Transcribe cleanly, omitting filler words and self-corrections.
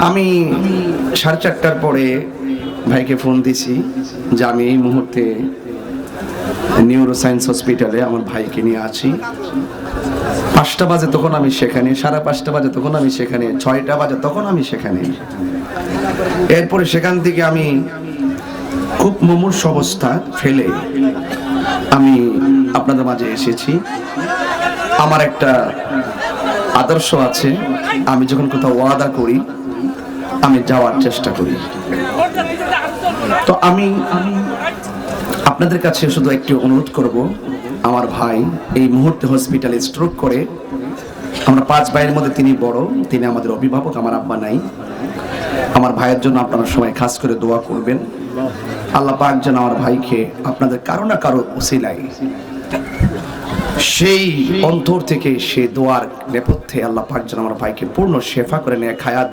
আমি 4:30টার পরে ভাইকে ফোন দিছি যে আমি এই মুহূর্তে নিউরোসায়েন্স হসপিটালে আমার ভাইকে নিয়ে আছি। 5টা বাজে তখন আমি সেখানে, 5:30 বাজে তখন আমি সেখানে, 6টা বাজে তখন আমি সেখানে। এরপরে সেখান থেকে আমি খুব মুমূর্ষ অবস্থা ফেলে আমি আপনাদের মাঝে এসেছি। আমার একটা আদর্শ আছে, আমি যখন কোথাও ওয়াদা করি আমি যাওয়ার চেষ্টা করি। তো আমি আপনাদের কাছে শুধু একটি অনুরোধ করব, আমার ভাই এই মুহূর্তে হসপিটালে স্ট্রোক করে। আমরা 5 ভাইয়ের মধ্যে তিনি বড়, তিনি আমাদের অভিভাবক, আমার আব্বা নাই। আমার ভাইয়ের জন্য আপনারা সবাই খাস করে দোয়া করবেন। আল্লাহ পাক যেন আমার ভাইকে আপনাদের কারো না কারো ওসিলায় সেই অন্তর থেকে সে দোয়ার নেপথ্যে আল্লাহ পাক যেন আমার ভাইকে পূর্ণ শেফা করে নেয়, খায়াত